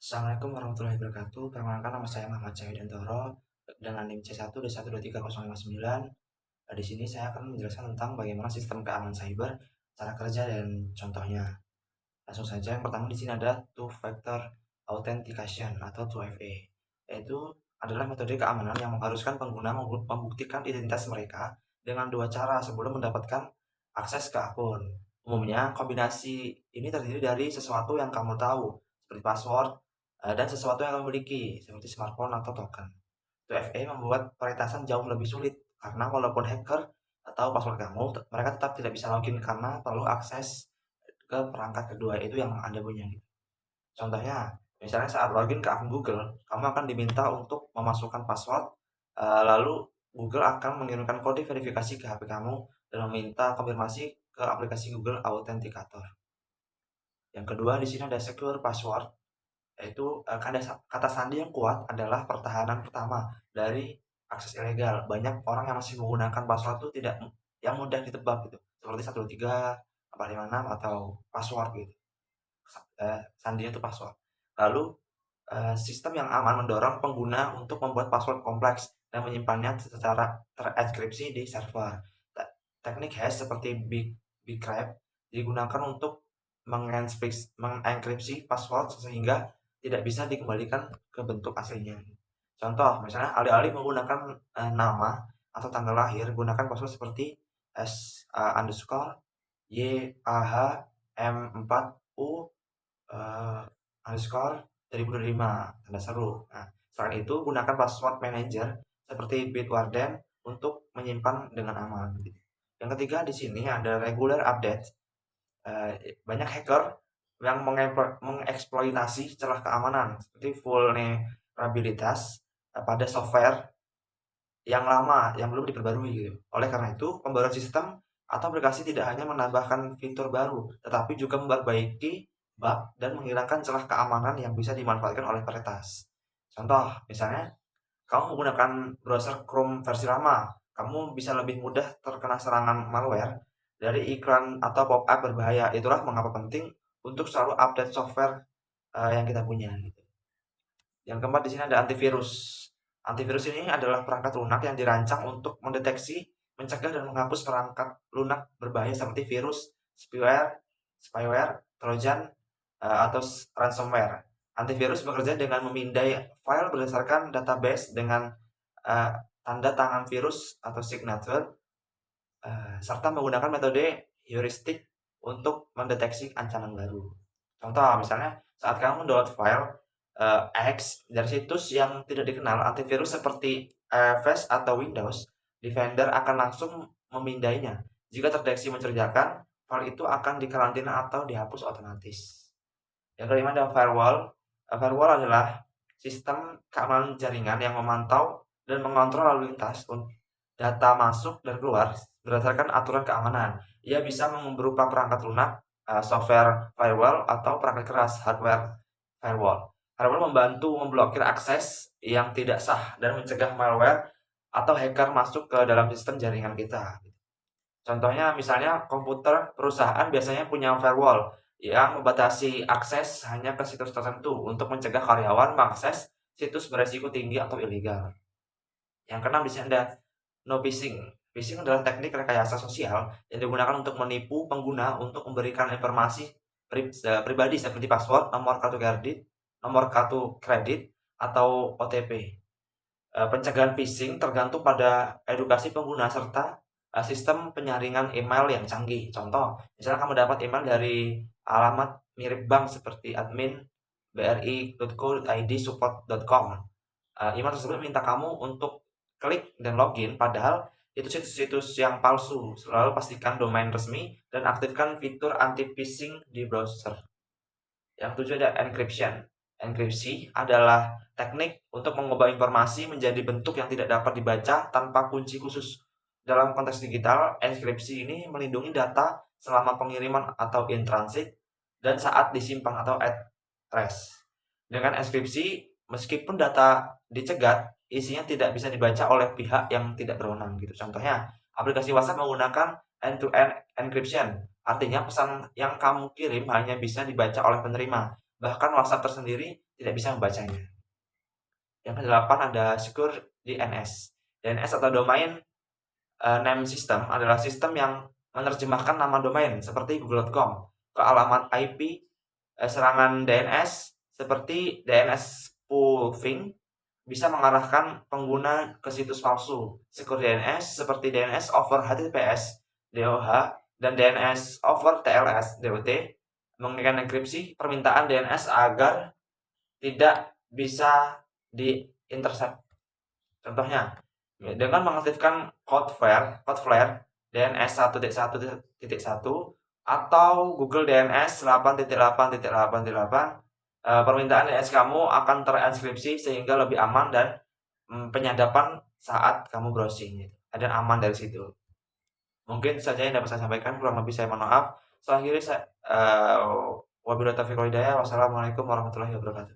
Assalamualaikum warahmatullahi wabarakatuh. Perkenalkan nama saya Muhammad Syahidantoro dengan NIM C1212309. Di sini saya akan menjelaskan tentang bagaimana sistem keamanan cyber, cara kerja dan contohnya. Langsung saja, yang pertama di sini ada two factor authentication atau 2FA, yaitu adalah metode keamanan yang mengharuskan pengguna membuktikan identitas mereka dengan dua cara sebelum mendapatkan akses ke akun. Umumnya, kombinasi ini terdiri dari sesuatu yang kamu tahu, seperti password, dan sesuatu yang kamu miliki, seperti smartphone atau token. 2FA membuat peretasan jauh lebih sulit, karena walaupun hacker atau password kamu, mereka tetap tidak bisa login karena perlu akses ke perangkat kedua itu yang Anda punya gitu. Contohnya, misalnya saat login ke akun Google, kamu akan diminta untuk memasukkan password, lalu Google akan mengirimkan kode verifikasi ke HP kamu dan meminta konfirmasi ke aplikasi Google Authenticator. Yang kedua di sini ada secure password, yaitu kata sandi yang kuat adalah pertahanan pertama dari akses ilegal. Banyak orang yang masih menggunakan password itu tidak yang mudah ditebak gitu, seperti 123, 456 atau password gitu. Sandinya itu password. Lalu sistem yang aman mendorong pengguna untuk membuat password kompleks dan menyimpannya secara terenkripsi di server. Teknik hash seperti Bcrypt digunakan untuk mengenkripsi password sehingga tidak bisa dikembalikan ke bentuk aslinya. Contoh, misalnya alih-alih menggunakan nama atau tanggal lahir, gunakan password seperti S_YAHM4U underscore 2025 tanda seru. Nah, selain itu gunakan password manager seperti Bitwarden untuk menyimpan dengan aman. Yang ketiga di sini ada regular update. Banyak hacker yang mengeksploitasi celah keamanan seperti vulnerabilitas pada software yang lama yang belum diperbarui gitu. Oleh karena itu, pembaruan sistem atau aplikasi tidak hanya menambahkan fitur baru, tetapi juga memperbaiki bug dan menghilangkan celah keamanan yang bisa dimanfaatkan oleh peretas. Contoh, misalnya kamu menggunakan browser Chrome versi lama, kamu bisa lebih mudah terkena serangan malware dari iklan atau pop-up berbahaya. Itulah mengapa penting untuk selalu update software yang kita punya gitu. Yang keempat di sini ada antivirus. Antivirus ini adalah perangkat lunak yang dirancang untuk mendeteksi, mencegah dan menghapus perangkat lunak berbahaya seperti virus, spyware, trojan, atau ransomware. Antivirus bekerja dengan memindai file berdasarkan database dengan tanda tangan virus atau signature, serta menggunakan metode heuristik untuk mendeteksi ancaman baru. Contoh, misalnya saat kamu download file X dari situs yang tidak dikenal, antivirus seperti AFS atau Windows Defender akan langsung memindainya. Jika terdeteksi mencurigakan, file itu akan dikarantina atau dihapus otomatis. Yang kelima ada firewall. Firewall adalah sistem keamanan jaringan yang memantau dan mengontrol lalu lintas data masuk dan keluar berdasarkan aturan keamanan. Ia bisa berupa perangkat lunak, software firewall, atau perangkat keras, hardware firewall. Firewall membantu memblokir akses yang tidak sah dan mencegah malware atau hacker masuk ke dalam sistem jaringan kita. Contohnya misalnya komputer perusahaan biasanya punya firewall yang membatasi akses hanya ke situs tertentu untuk mencegah karyawan mengakses situs beresiko tinggi atau ilegal. Yang keenam di sini ada no phishing. Phishing adalah teknik rekayasa sosial yang digunakan untuk menipu pengguna untuk memberikan informasi pribadi seperti password, nomor kartu kredit, atau OTP. Pencegahan phishing tergantung pada edukasi pengguna serta sistem penyaringan email yang canggih. Contoh, misalnya kamu dapat email dari alamat mirip bank seperti admin bri.co.id support.com. Email tersebut minta kamu untuk klik dan login, padahal itu situs-situs yang palsu. Selalu pastikan domain resmi dan aktifkan fitur anti-phishing di browser. Yang ketujuh ada encryption. Enkripsi adalah teknik untuk mengubah informasi menjadi bentuk yang tidak dapat dibaca tanpa kunci khusus. Dalam konteks digital, enkripsi ini melindungi data selama pengiriman atau in transit dan saat disimpan atau at rest. Dengan enkripsi, meskipun data dicegat, isinya tidak bisa dibaca oleh pihak yang tidak berwenang gitu. Contohnya, aplikasi WhatsApp menggunakan end-to-end encryption. Artinya pesan yang kamu kirim hanya bisa dibaca oleh penerima, bahkan WhatsApp tersendiri tidak bisa membacanya. Yang kedelapan ada secure DNS. DNS atau domain name system adalah sistem yang menerjemahkan nama domain seperti google.com ke alamat IP. Serangan DNS seperti DNS spoofing bisa mengarahkan pengguna ke situs palsu. Secure DNS seperti DNS over HTTPS (DOH) dan DNS over TLS (DOT) mengenai enkripsi permintaan DNS agar tidak bisa di-intercept. Contohnya, dengan mengaktifkan Cloudflare DNS 1.1.1 atau Google DNS 8.8.8.8, permintaan DNS kamu akan terenkripsi sehingga lebih aman dan penyadapan saat kamu browsing dan aman dari situ. Mungkin saja yang dapat saya sampaikan, kurang lebih saya mohon maaf. Selanjutnya saya wabillahi taufiq wal hidayah. Wassalamualaikum warahmatullahi wabarakatuh.